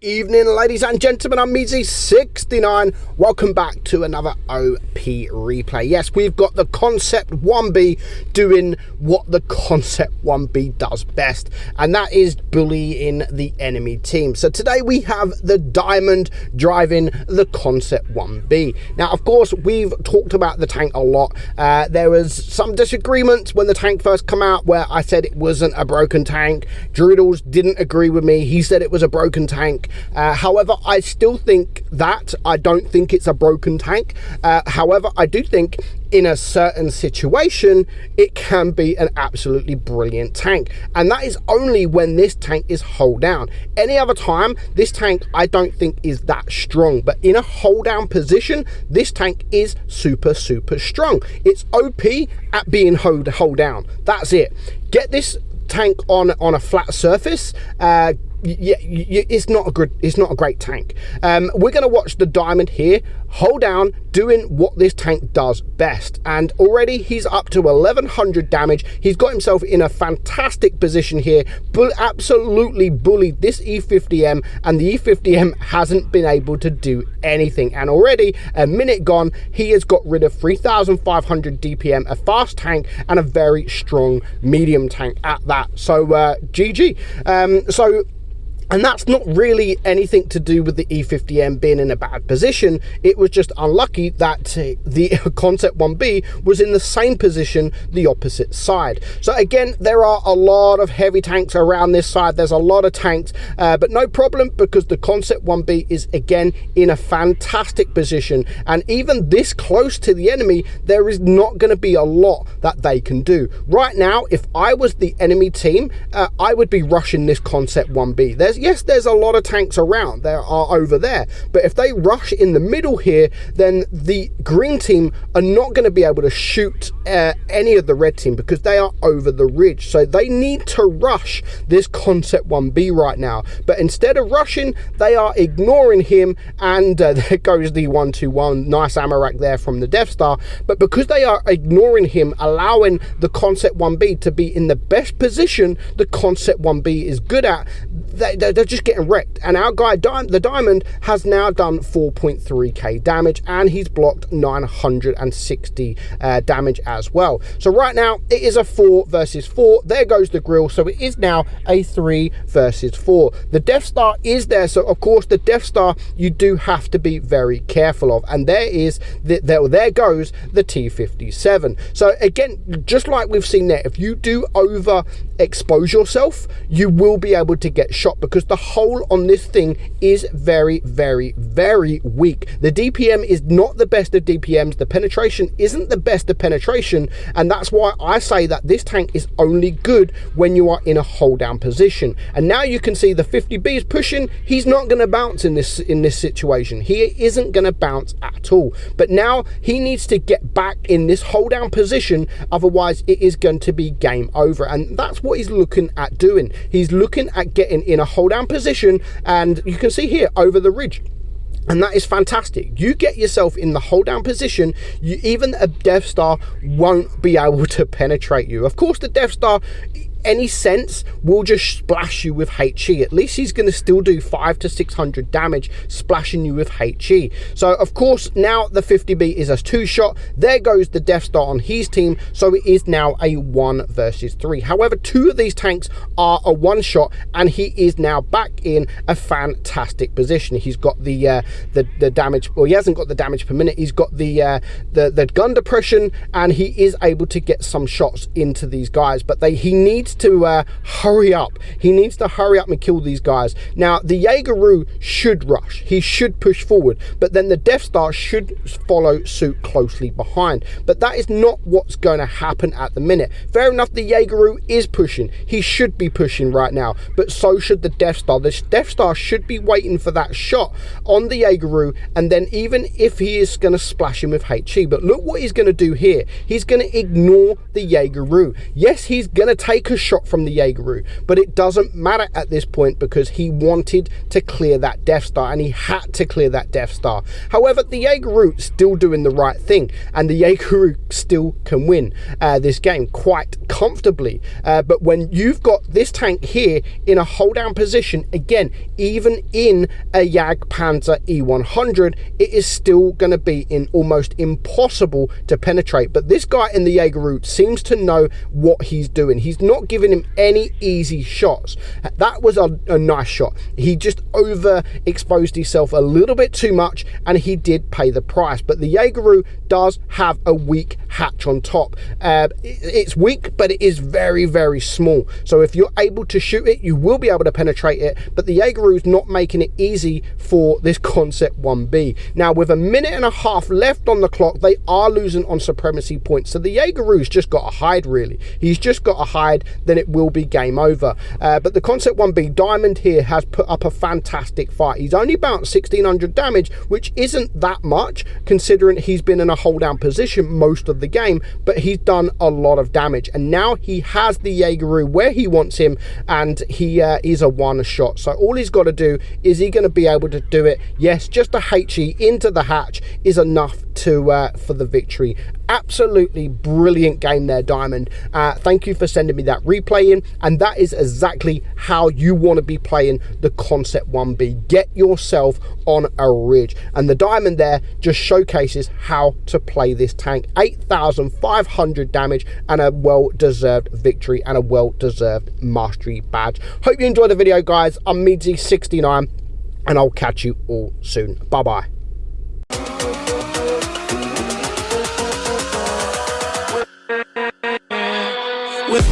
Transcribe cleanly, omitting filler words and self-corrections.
Evening, ladies and gentlemen. I'm meadsyreplays. Welcome back to another OP replay. Yes, we've got the Concept 1B doing what the Concept 1B does best, and that is bullying the enemy team. So today we have the Diamond driving the Concept 1B. Now, of course, we've talked about the tank a lot. There was some disagreements when the tank first came out where I said it wasn't a broken tank. Droodles didn't agree with me. He said it was a broken tank. However, I still think that I don't think it's a broken tank. However, I do think in a certain situation it can be an absolutely brilliant tank, and that is only when this tank is hold down. Any other time this tank I don't think is that strong, but in a hold down position this tank is super strong. It's OP at being hold down. That's it. Get this tank on a flat surface. It's not a great tank. We're going to watch the Diamond here hold down doing what this tank does best, and already he's up to 1100 damage. He's got himself in a fantastic position here, but absolutely bullied this E50M, and the E50M hasn't been able to do anything. And already a minute gone, he has got rid of 3500 DPM, a fast tank and a very strong medium tank at that. So GG. And that's not really anything to do with the E50M being in a bad position. It was just unlucky that the Concept 1B was in the same position, the opposite side. So again, there are a lot of heavy tanks around this side. There's a lot of tanks, but no problem, because the Concept 1B is again in a fantastic position. And even this close to the enemy, there is not going to be a lot that they can do. Right now, if I was the enemy team, I would be rushing this Concept 1B. Yes, there's a lot of tanks around. There are over there. But if they rush in the middle here, then the green team are not going to be able to shoot any of the red team because they are over the ridge. So they need to rush this Concept 1B right now. But instead of rushing, they are ignoring him. And there goes the 1-2-1. Nice ammo rack there from the Death Star. But because they are ignoring him, allowing the Concept 1B to be in the best position the Concept 1B is good at, they're just getting wrecked. And our guy the Diamond has now done 4.3k damage, and he's blocked 960 damage as well. So right now it is a 4 versus 4. There goes the grill. So it is now a 3 versus 4. The Death Star is there, so of course the Death Star you do have to be very careful of. And there goes the T57. So again, just like we've seen there, if you do over expose yourself, you will be able to get shot, because the hole on this thing is very weak. The DPM is not the best of DPMs. The penetration isn't the best of penetration, and that's why I say that this tank is only good when you are in a hold down position. And now you can see the 50B is pushing. He's not going to bounce in this situation. He isn't going to bounce at all. But now he needs to get back in this hold down position, otherwise it is going to be game over. And that's what he's looking at doing. He's looking at getting in a hold down position, and you can see here over the ridge. And that is fantastic. You get yourself in the hold down position, even a Death Star won't be able to penetrate you. Of course, the Death Star, any sense, will just splash you with HE. At least he's going to still do 500 to 600 damage splashing you with HE. So of course now the 50B is a 2-shot. There goes the Death Star on his team, so it is now a 1 versus 3. However, 2 of these tanks are a 1-shot, and he is now back in a fantastic position. He's got the damage, or he hasn't got the damage per minute. He's got the gun depression, and he is able to get some shots into these guys, but he needs to hurry up. He needs to hurry up and kill these guys. Now the Jaegeru should rush, he should push forward, but then the Death Star should follow suit closely behind. But that is not what's going to happen at the minute. Fair enough, the Jaegeru is pushing. He should be pushing right now, but so should the Death Star. The Death Star should be waiting for that shot on the Jaegeru, and then even if he is going to splash him with HE, but look what he's going to do here. He's going to ignore the Jaegeru. Yes, he's going to take a shot from the Jaegeru, but it doesn't matter at this point because he wanted to clear that Death Star, and he had to clear that Death Star. However, the Jaegeru still doing the right thing, and the Jaegeru still can win this game quite comfortably. But when you've got this tank here in a hold down position, again, even in a Jagdpanzer E100, it is still going to be almost impossible to penetrate. But this guy in the Jaegeru seems to know what he's doing. He's not giving him any easy shots. That was a nice shot. He just overexposed himself a little bit too much, and he did pay the price. But the Jaegeru does have a weak hatch on top. It's weak, but it is very, very small. So if you're able to shoot it, you will be able to penetrate it. But the Jaegeru is not making it easy for this Concept 1B. Now, with a minute and a half left on the clock, they are losing on supremacy points. So the Jaegeru's just got to hide, really. He's just got to hide, then it will be game over. But the Concept 1B Diamond here has put up a fantastic fight. He's only about 1600 damage, which isn't that much considering he's been in a hold down position most of the game, but he's done a lot of damage. And now he has the Jaegeru where he wants him, and he is a one shot. So all he's got to do, is he going to be able to do it? Yes, just a HE into the hatch is enough to for the victory. Absolutely brilliant game there, Diamond. Thank you for sending me that replay in, and that is exactly how you want to be playing the Concept 1B. Get yourself on a ridge, and the Diamond there just showcases how to play this tank. 8,500 damage and a well-deserved victory and a well-deserved mastery badge. Hope you enjoyed the video, guys. I'm meadsy69, and I'll catch you all soon. Bye bye. With